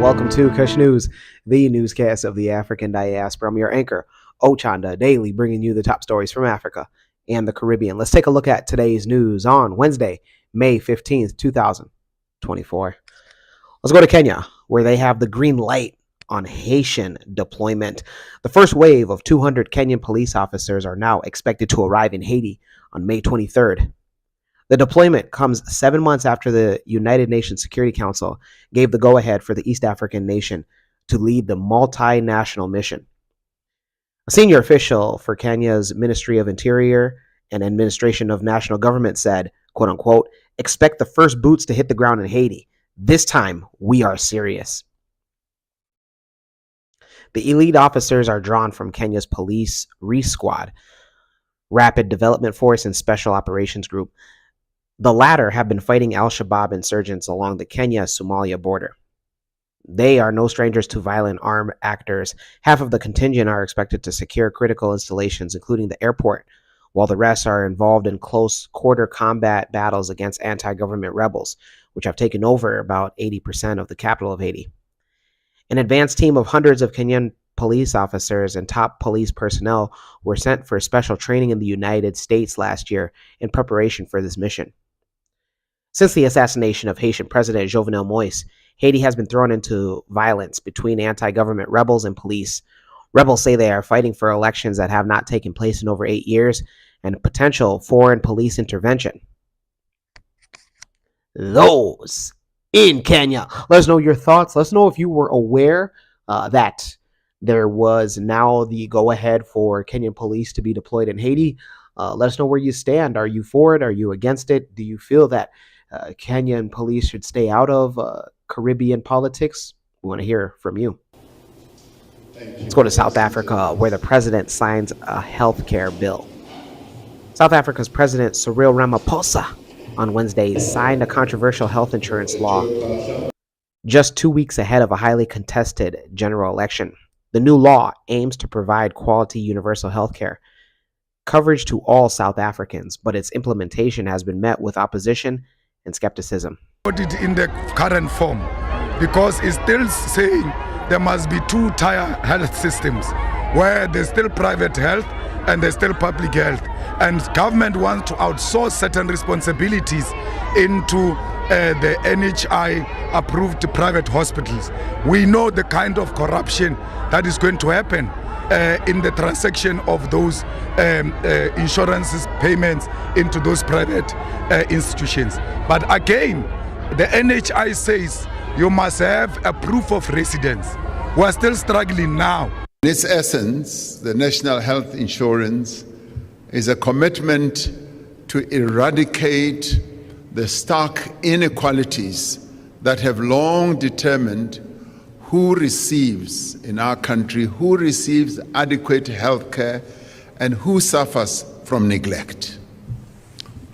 Welcome to Kush News, the newscast of the African diaspora. I'm your anchor, Ochanda, daily bringing you the top stories from Africa and the Caribbean. Let's take a look at today's news on Wednesday, May 15th, 2024. Let's go to Kenya, where they have the green light on Haitian deployment. The first wave of 200 Kenyan police officers are now expected to arrive in Haiti on May 23rd. The deployment comes 7 months after the United Nations Security Council gave the go-ahead for the East African nation to lead the multinational mission. A senior official for Kenya's Ministry of Interior and Administration of National Government said, quote unquote, expect the first boots to hit the ground in Haiti. This time, we are serious. The elite officers are drawn from Kenya's Police Reef Squad, Rapid Development Force, and Special Operations Group. The latter have been fighting al-Shabaab insurgents along the Kenya-Somalia border. They are no strangers to violent armed actors. Half of the contingent are expected to secure critical installations, including the airport, while the rest are involved in close-quarter combat battles against anti-government rebels, which have taken over about 80% of the capital of Haiti. An advanced team of hundreds of Kenyan police officers and top police personnel were sent for special training in the United States last year in preparation for this mission. Since the assassination of Haitian President Jovenel Moïse, Haiti has been thrown into violence between anti-government rebels and police. Rebels say they are fighting for elections that have not taken place in over 8 years and potential foreign police intervention. Those in Kenya. Let us know your thoughts. Let us know if you were aware that there was now the go-ahead for Kenyan police to be deployed in Haiti. Let us know where you stand. Are you for it? Are you against it? Do you feel that Kenyan police should stay out of Caribbean politics? We want to hear from you. Let's go to South Africa, where the president signs a healthcare bill. South Africa's President Cyril Ramaphosa on Wednesday signed a controversial health insurance law just 2 weeks ahead of a highly contested general election. The new law aims to provide quality universal healthcare coverage to all South Africans, but its implementation has been met with opposition and skepticism. Put it in the current form because it's still saying there must be two-tier health systems where there's still private health and there's still public health, and government wants to outsource certain responsibilities into the NHI approved private hospitals. We know the kind of corruption that is going to happen in the transaction of those insurances payments into those private institutions. But again, the NHI says you must have a proof of residence. We are still struggling now. In its essence, the National Health Insurance is a commitment to eradicate the stark inequalities that have long determined who receives in our country, who receives adequate health care, and who suffers from neglect.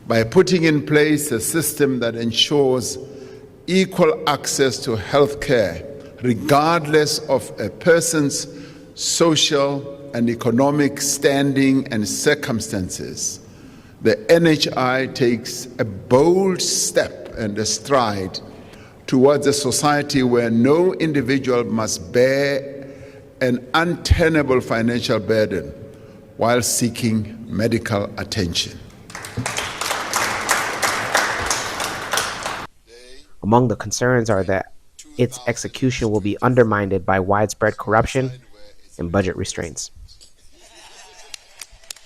By putting in place a system that ensures equal access to health care, regardless of a person's social and economic standing and circumstances, the NHI takes a bold step and a stride towards a society where no individual must bear an untenable financial burden while seeking medical attention. Among the concerns are that its execution will be undermined by widespread corruption and budget restraints.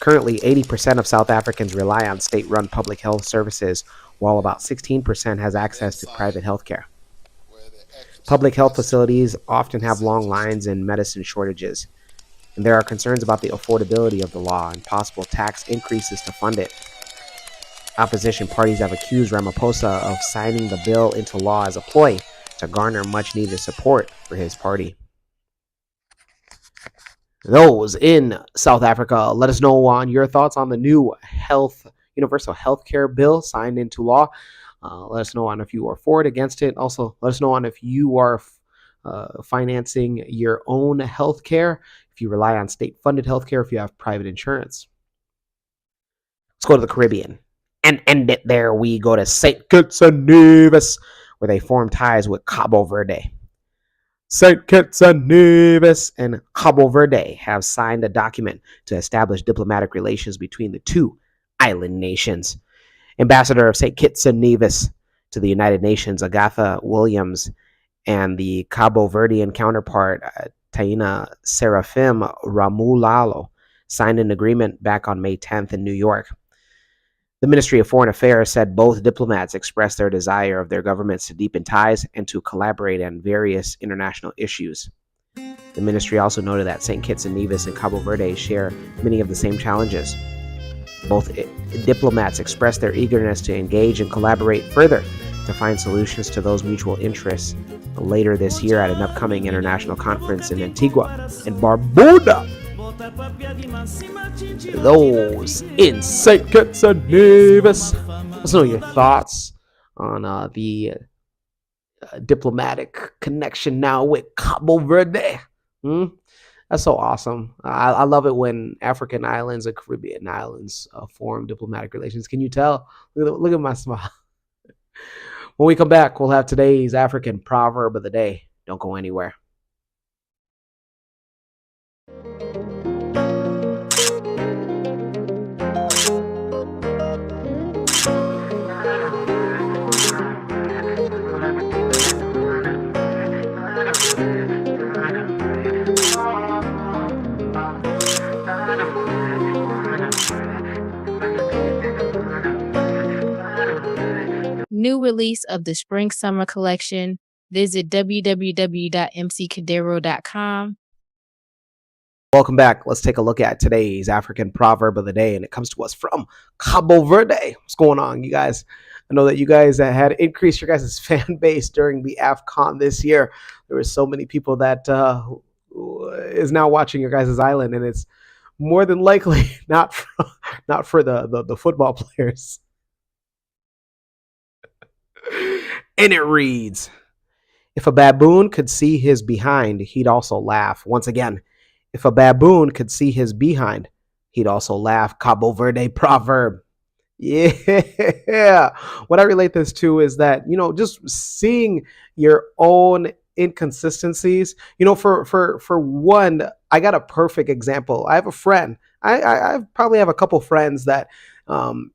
Currently, 80% of South Africans rely on state-run public health services, while about 16% has access to private health care. Public health facilities often have long lines and medicine shortages, and there are concerns about the affordability of the law and possible tax increases to fund it. Opposition parties have accused Ramaphosa of signing the bill into law as a ploy to garner much-needed support for his party. Those in South Africa, let us know on your thoughts on the new universal health care bill signed into law. Let us know on if you are for it, against it. Also, let us know on if you are financing your own health care, if you rely on state-funded health care, if you have private insurance. Let's go to the Caribbean and end it there. We go to St. Kitts and Nevis, where they form ties with Cabo Verde. St. Kitts and Nevis and Cabo Verde have signed a document to establish diplomatic relations between the two island nations. Ambassador of St. Kitts and Nevis to the United Nations, Agatha Williams, and the Cabo Verdean counterpart, Taina Serafim Ramulalo, signed an agreement back on May 10th in New York. The Ministry of Foreign Affairs said both diplomats expressed their desire of their governments to deepen ties and to collaborate on various international issues. The ministry also noted that St. Kitts and Nevis and Cabo Verde share many of the same challenges. Both diplomats expressed their eagerness to engage and collaborate further to find solutions to those mutual interests later this year at an upcoming international conference in Antigua and Barbuda. Those in St. Kitts and Nevis. Let's know your thoughts on the diplomatic connection now with Cabo Verde. That's so awesome. I love it when African islands and Caribbean islands form diplomatic relations. Can you tell? Look at my smile. When we come back, we'll have today's African proverb of the day. Don't go anywhere. New release of the Spring Summer Collection. Visit www.mccadero.com. Welcome back. Let's take a look at today's African proverb of the day, and it comes to us from Cabo Verde. What's going on, you guys? I know that you guys had increased your guys' fan base during the AFCON this year. There were so many people that is now watching your guys' island, and it's more than likely not for the football players. And it reads, if a baboon could see his behind, he'd also laugh. Once again, if a baboon could see his behind, he'd also laugh. Cabo Verde proverb. Yeah. What I relate this to is that, just seeing your own inconsistencies. For one, I got a perfect example. I have a friend. I probably have a couple friends that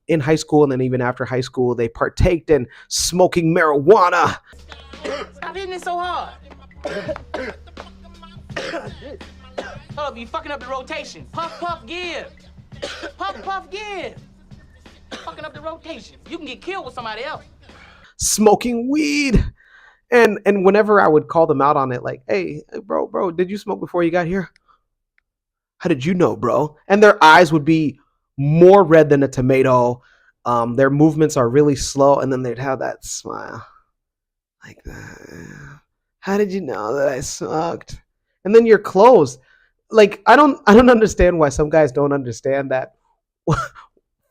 in high school and then even after high school, they partaked in smoking marijuana. Stop hitting it so hard. Hold up, you fucking up the rotation. Puff, puff, give. Puff, puff, give. Fucking up the rotation. You can get killed with somebody else. Smoking weed. And whenever I would call them out on it, like, hey, bro, did you smoke before you got here? How did you know, bro? And their eyes would be more red than a tomato. Their movements are really slow, and then they'd have that smile like that. How did you know that I smoked? And then you're closed. Like, I don't understand why some guys don't understand that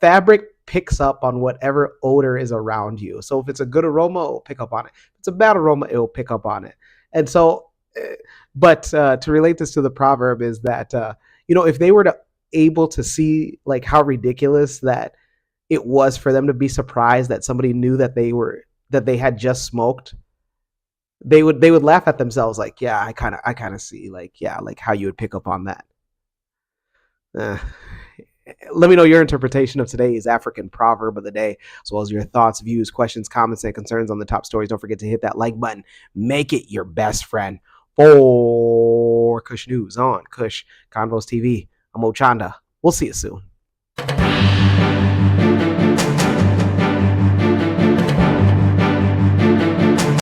fabric picks up on whatever odor is around you. So if it's a good aroma, it'll pick up on it. If it's a bad aroma, it'll pick up on it. And so, but to relate this to the proverb is that, if they were able to see like how ridiculous that it was for them to be surprised that somebody knew that they had just smoked, they would laugh at themselves like, yeah, I kind of see like how you would pick up on that. Let me know your interpretation of today's African proverb of the day, as well as your thoughts, views, questions, comments, and concerns on the top stories. Don't forget to hit that like button. Make it your best friend. For Kush News on Kush Convos TV, I'm Ochanda. We'll see you soon.